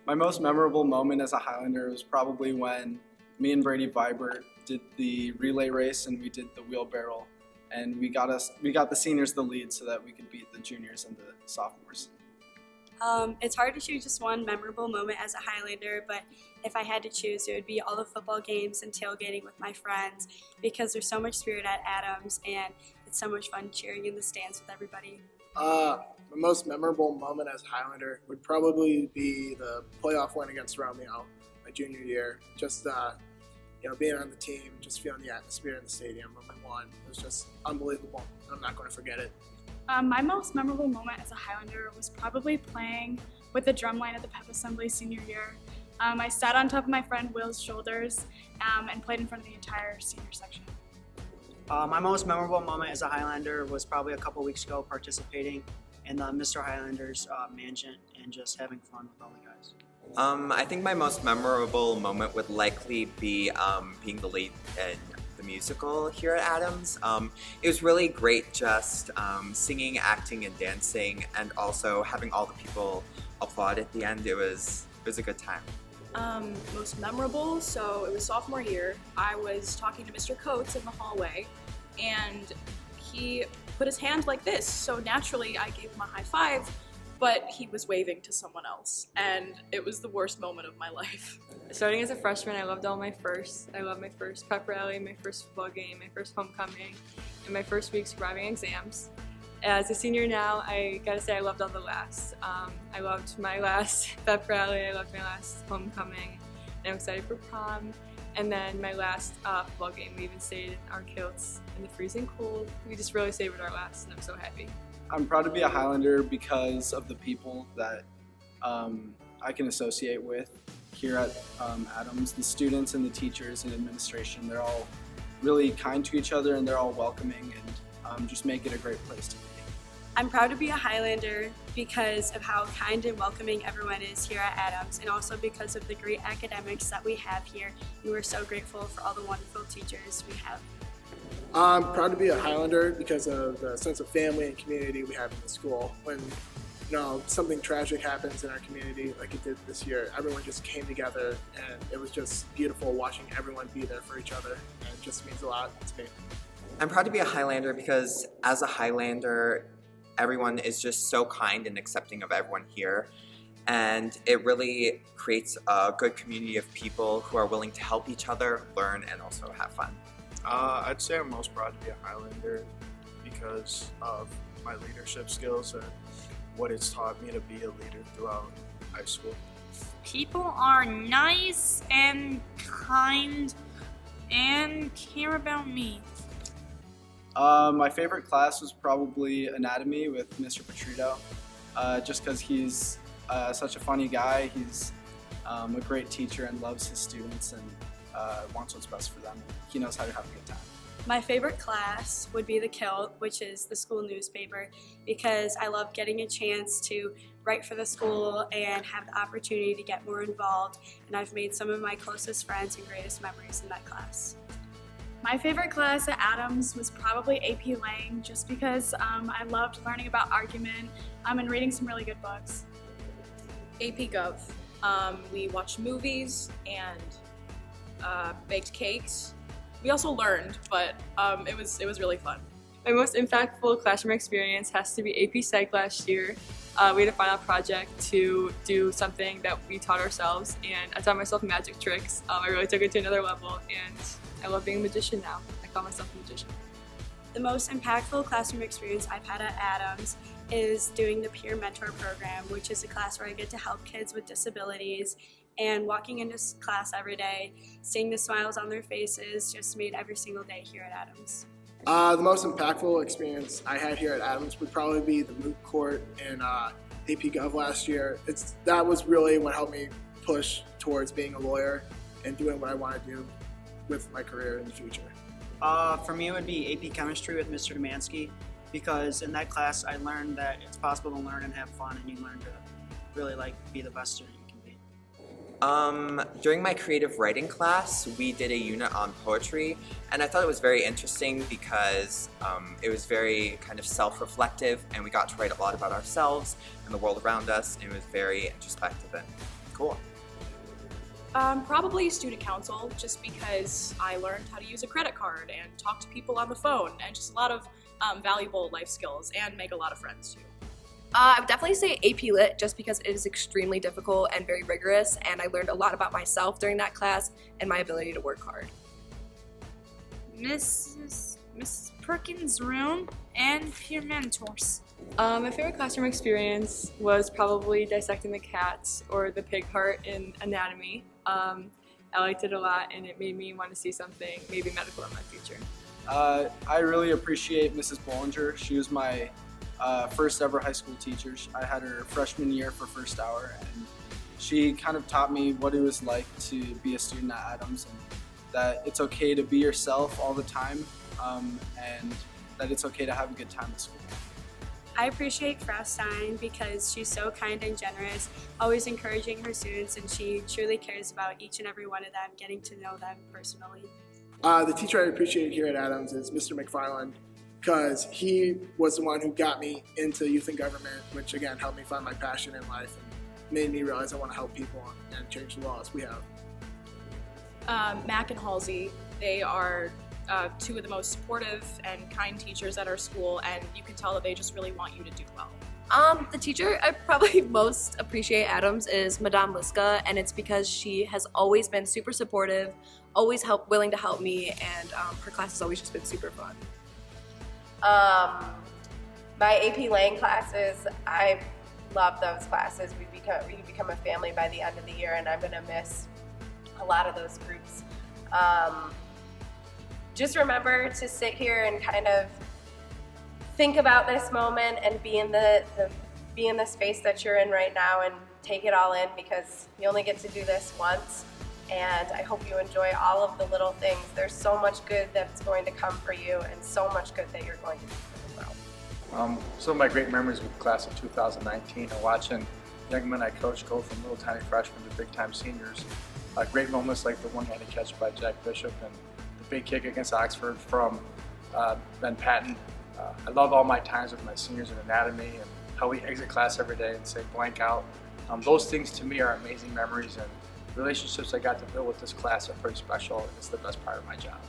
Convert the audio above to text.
My most memorable moment as a Highlander was probably when me and Brady Vibert did the relay race and we did the wheelbarrow, and we got the seniors the lead so that we could beat the juniors and the sophomores. It's hard to choose just one memorable moment as a Highlander, but if I had to choose, it would be all the football games and tailgating with my friends, because there's so much spirit at Adams and it's so much fun cheering in the stands with everybody. The most memorable moment as a Highlander would probably be the playoff win against Romeo my junior year. Just being on the team, just feeling the atmosphere in the stadium when we won. It was just unbelievable. I'm not going to forget it. My most memorable moment as a Highlander was probably playing with the drumline at the pep assembly senior year. I sat on top of my friend Will's shoulders and played in front of the entire senior section. My most memorable moment as a Highlander was probably a couple weeks ago, participating in the Mr. Highlanders mansion and just having fun with all the guys. I think my most memorable moment would likely be being the lead in the musical here at Adams. It was really great just singing, acting, and dancing, and also having all the people applaud at the end. It was a good time. Most memorable, so it was sophomore year. I was talking to Mr. Coates in the hallway, and he put his hand like this, so naturally I gave him a high five, but he was waving to someone else, and it was the worst moment of my life. Starting as a freshman, I loved all my firsts. I loved my first pep rally, my first football game, my first homecoming, and my first week's arriving exams. As a senior now, I gotta say I loved all the last. I loved my last pep rally, I loved my last homecoming, and I'm excited for prom. And then my last football game, we even stayed in our kilts in the freezing cold. We just really savored our last, and I'm so happy. I'm proud to be a Highlander because of the people that I can associate with here at Adams. The students and the teachers and administration, they're all really kind to each other and they're all welcoming and just make it a great place to be. I'm proud to be a Highlander because of how kind and welcoming everyone is here at Adams, and also because of the great academics that we have here. And we're so grateful for all the wonderful teachers we have. I'm proud to be a Highlander because of the sense of family and community we have in the school. When something tragic happens in our community like it did this year, everyone just came together, and it was just beautiful watching everyone be there for each other, and it just means a lot to me. I'm proud to be a Highlander because as a Highlander, everyone is just so kind and accepting of everyone here, and it really creates a good community of people who are willing to help each other, learn, and also have fun. I'd say I'm most proud to be a Highlander because of my leadership skills and what it's taught me to be a leader throughout high school. People are nice and kind and care about me. My favorite class was probably anatomy with Mr. Petrito, just because he's such a funny guy. He's a great teacher and loves his students and wants what's best for them. He knows how to have a good time. My favorite class would be the Kilt, which is the school newspaper, because I love getting a chance to write for the school and have the opportunity to get more involved, and I've made some of my closest friends and greatest memories in that class. My favorite class at Adams was probably AP Lang, just because I loved learning about argument and reading some really good books. AP Gov. We watched movies and baked cakes. We also learned, but it was really fun. My most impactful classroom experience has to be AP Psych last year. We had a final project to do something that we taught ourselves, and I taught myself magic tricks. I really took it to another level, and I love being a magician now. I call myself a magician. The most impactful classroom experience I've had at Adams is doing the Peer Mentor Program, which is a class where I get to help kids with disabilities, and walking into class every day, seeing the smiles on their faces just made every single day here at Adams. The most impactful experience I had here at Adams would probably be the moot court in AP Gov last year. That was really what helped me push towards being a lawyer and doing what I want to do with my career in the future. For me, it would be AP Chemistry with Mr. Demansky, because in that class I learned that it's possible to learn and have fun, and you learn to really be the best student you can be. During my creative writing class, we did a unit on poetry, and I thought it was very interesting because it was very kind of self-reflective, and we got to write a lot about ourselves and the world around us, and it was very introspective and cool. Probably student council, just because I learned how to use a credit card and talk to people on the phone, and just a lot of valuable life skills, and make a lot of friends too. I would definitely say AP Lit, just because it is extremely difficult and very rigorous, and I learned a lot about myself during that class and my ability to work hard. Mrs. Perkins' room and peer mentors. My favorite classroom experience was probably dissecting the cats or the pig heart in anatomy. I liked it a lot, and it made me want to see something maybe medical in my future. I really appreciate Mrs. Bollinger. She was my first ever high school teacher. I had her freshman year for first hour, and she kind of taught me what it was like to be a student at Adams, and that it's okay to be yourself all the time, and that it's okay to have a good time at school. I appreciate Frau Stein because she's so kind and generous, always encouraging her students, and she truly cares about each and every one of them, getting to know them personally. The teacher I appreciate here at Adams is Mr. McFarland, because he was the one who got me into youth and government, which again helped me find my passion in life and made me realize I want to help people and change the laws we have. Mac and Halsey, they are two of the most supportive and kind teachers at our school, and you can tell that they just really want you to do well. The teacher I probably most appreciate at Adams is Madame Liska, and it's because she has always been super supportive, always willing to help me, and her class has always just been super fun. My AP Lang classes, I love those classes. We become a family by the end of the year, and I'm gonna miss a lot of those groups. Just remember to sit here and kind of think about this moment and be in the space that you're in right now and take it all in, because you only get to do this once. And I hope you enjoy all of the little things. There's so much good that's going to come for you, and so much good that you're going to do for the world. Some of my great memories with the class of 2019 are watching young men I coached go from little tiny freshmen to big time seniors. Great moments like the one-handed catch by Jack Bishop and the big kick against Oxford from Ben Patton. I love all my times with my seniors in anatomy and how we exit class every day and say blank out. Those things to me are amazing memories, and relationships I got to build with this class are pretty special, and it's the best part of my job.